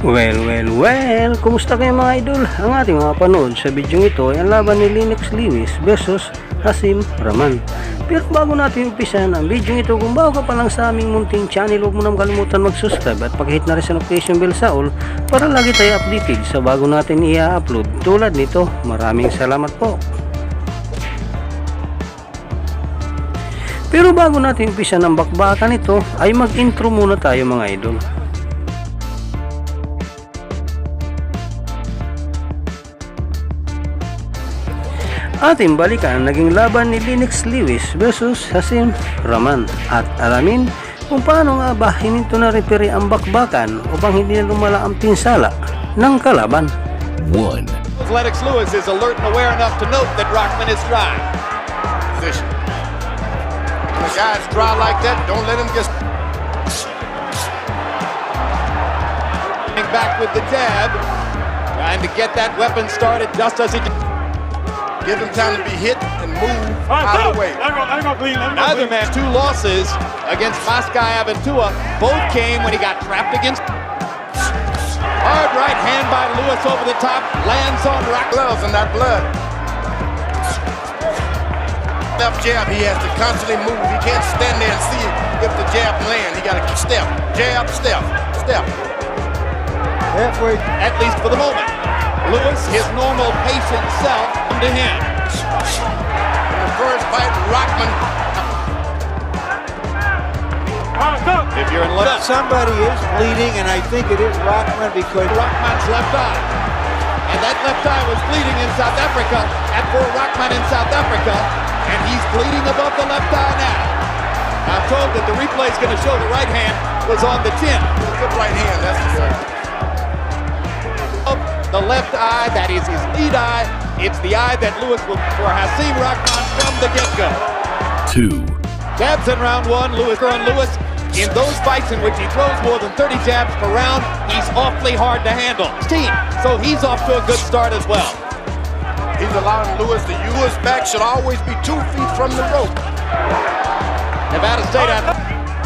Well, kumusta kayo mga idol? Ang ating mga panood sa video ito ay ang laban ni Lennox Liwes versus Hasim, Rahman. Pero bago natin umpisan ang video ito, kung bago ka pa lang sa aming munting channel, huwag mo nang kalimutan mag-subscribe at pakihit na rin sa notification bell sa all para lagi tayo updated sa bago natin i-upload tulad nito. Maraming salamat po. Pero bago natin umpisan ang bakbakan ito, ay mag-intro muna tayo mga idol. Ating balikan naging laban ni Lennox Liwes versus Hasim, Rahman at alamin kung paano nga ba hininto na referee ang bakbakan upang hindi na lumala ang pinsala ng kalaban. 1. Lennox Liwes is alert and aware enough to note that Rahman is dry. Position. When a guy's dry like that, don't let him get back with the jab, trying to get that weapon started just as he did. Give him time to be hit and move out of the way. Neither man, 2 losses against Moscow Aventura. Both came when he got trapped against. Hard right hand by Liwes over the top. Lands on rock. Gloves and that blood. Left jab, he has to constantly move. He can't stand there and see if the jab lands. He got to step, jab, step, step. Halfway, at least for the moment. Liwes, his normal patient self, to him. In the first fight, Rahman. If you're in left, somebody is bleeding, and I think it is Rahman because Rahman's left eye. And that left eye was bleeding in South Africa for Rahman in South Africa, and he's bleeding above the left eye now. I'm told that the replay is going to show the right hand was on the chin. Good right hand, that's for sure. The left eye, that is his lead eye. It's the eye that Liwes will for Hasim Rahman from the get-go. 2. Jabs in round 1, Liwes. In those fights in which he throws more than 30 jabs per round, he's awfully hard to handle. So he's off to a good start as well. He's allowing Liwes to use his back, should always be 2 feet from the rope. Nevada State,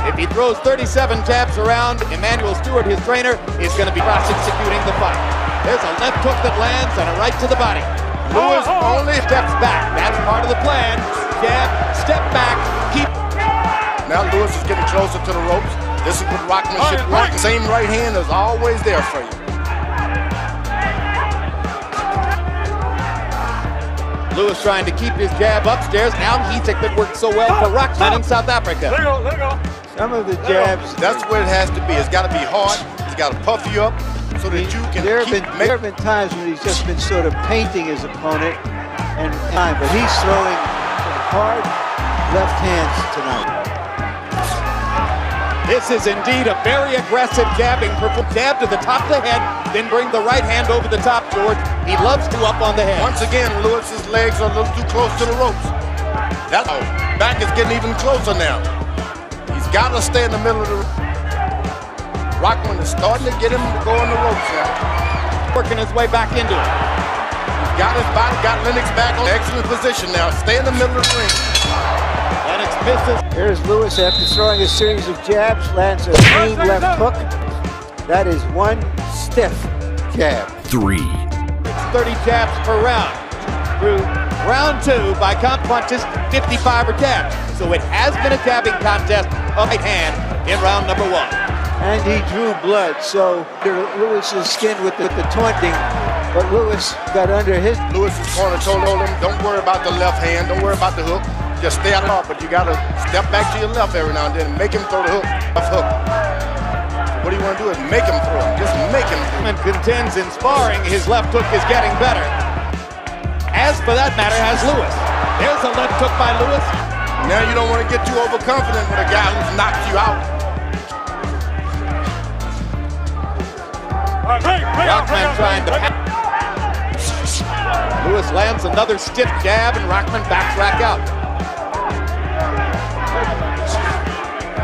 if he throws 37 jabs around, Emmanuel Stewart, his trainer, is going to be prosecuting the fight. There's a left hook that lands and a right to the body. Liwes only steps back. That's part of the plan. Jab, step back, keep. Now Liwes is getting closer to the ropes. This is what Rahman should want. Same right hand is always there for you. Liwes trying to keep his jab upstairs. Now he that worked so well for Rahman in South Africa. Some of the jabs. That's where it has to be. It's got to be hard. It's got to puff you up so that you can there have been times when he's just been sort of painting his opponent, but he's throwing some hard left hands tonight. This is indeed a very aggressive jabbing. Jab to the top of the head, then bring the right hand over the top, George. He loves to up on the head. Once again, Liwes' legs are a little too close to the ropes. That back is getting even closer now. He's got to stay in the middle of the Rahman is starting to get him to go on the ropes now. Working his way back into it. He's got his body, got Lennox back on excellent position now. Stay in the middle of the ring. Lennox misses. Here's Liwes after throwing a series of jabs, lands a clean left hook. That is one stiff jab. 3. 30 jabs per round. Through round 2 by count punches, 55 are jabs. So it has been a jabbing contest of right hand in round number 1. And he drew blood, so Liwes' skin with the taunting, but Liwes got under his. Liwes' corner told him, don't worry about the left hand, don't worry about the hook, just stay out of it, but you gotta step back to your left every now and then and make him throw the hook, left hook. What do you want to do is make him throw it, just make him throw it. And contends in sparring, his left hook is getting better. As for that matter, has Liwes. There's a left hook by Liwes. Now you don't want to get too overconfident with a guy who's knocked you out. Rahman trying to. Liwes lands another stiff jab and Rahman backs back out.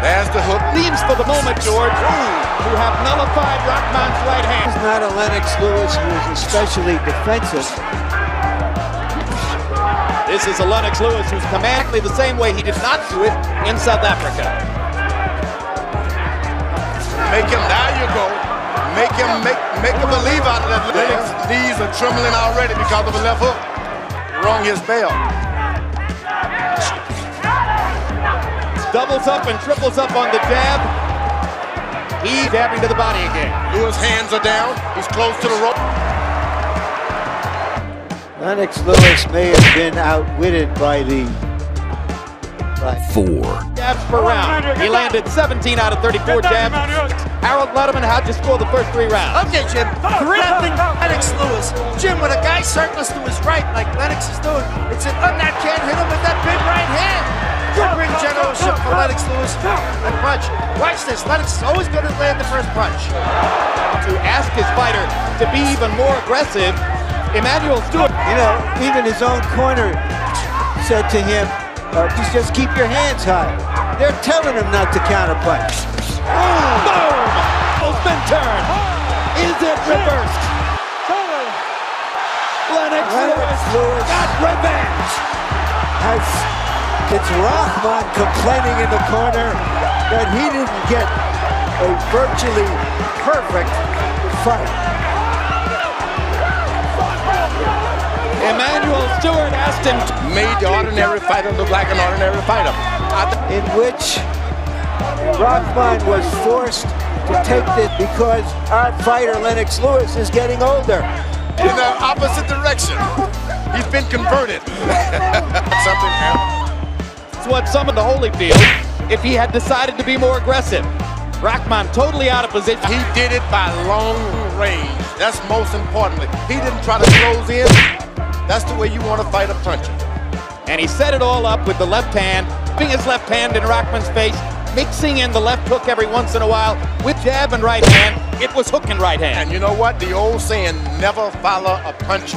There's the hook. Leaves for the moment, George, who have nullified Rahman's right hand. He's not a Lennox Liwes who is especially defensive. This is a Lennox Liwes who's commandingly the same way he did not do it in South Africa. Make him, now you go. Make him make a believe out of that. Lennox's knees are trembling already because of a left hook. Wrong his bell. Doubles up and triples up on the jab. He's jabbing to the body again. Liwes' hands are down. He's close to the rope. Lennox Lewis may have been outwitted by the... 4, Jabs per round. He landed 17 out of 34 jabs. Harold Letterman, how'd you score the first 3 rounds? Okay, Jim. Grabbing Lennox Lewis. Jim, when a guy circles to his right, like Lennox is doing, it's an that can't hit him with that big right hand. Good ring generalship for Lennox Lewis and punch. Watch this. Lennox is always going to land the first punch. To ask his fighter to be even more aggressive, Emmanuel Stewart. You know, even his own corner said to him, just keep your hands high. They're telling him not to counterpunch. Boom! It's been turned. Is it reversed? Lennox Lewis got revenge. It's Rahman complaining in the corner that he didn't get a virtually perfect fight. Emmanuel Stewart asked him to Made the ordinary fighter look like an ordinary fighter. In which Rahman was forced to take this because our fighter Lennox Lewis is getting older. In the opposite direction. He's been converted. Something happened. It's what summoned the Holyfield if he had decided to be more aggressive. Rahman totally out of position. He did it by long range. That's most importantly. He didn't try to close in. That's the way you want to fight a puncher. And he set it all up with the left hand, putting his left hand in Rahman's face, mixing in the left hook every once in a while with jab and right hand. It was hook and right hand. And you know what? The old saying, never follow a punch.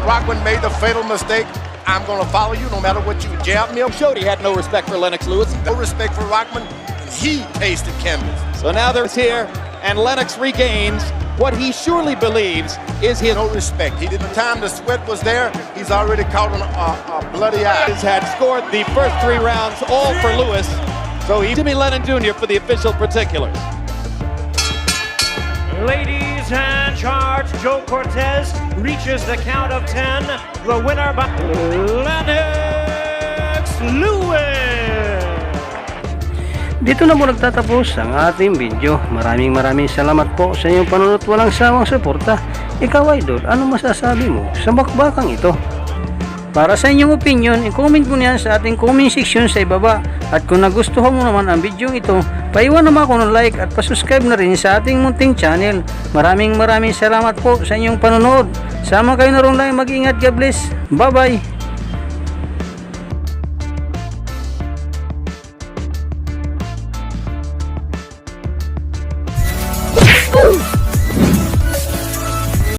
Rahman made the fatal mistake. I'm going to follow you no matter what you jab me. Showed he had no respect for Lennox Lewis. No respect for Rahman. He tasted canvas. So now they're here, and Lennox regains what he surely believes is his. No respect. He didn't. The time the sweat was there, he's already caught on a bloody eye. Had scored the first 3 rounds, all for Lewis. So he's Jimmy Lennon Jr. for the official particulars. Ladies and charge, Joe Cortez reaches the count of 10. The winner by Lennox Lewis. Dito na po nagtatapos ang ating video. Maraming salamat po sa inyong panonood. Walang sawang suporta. Ikaw, idol, ano masasabi mo sa bakbakang ito? Para sa inyong opinion, i-comment mo niyan sa ating comment section sa ibaba. At kung nagustuhan mo naman ang video ito, paiwan naman ako ng like at pasubscribe na rin sa ating munting channel. Maraming salamat po sa inyong panonood. Sama kayo na rin lang, mag-ingat, God bless. Bye bye.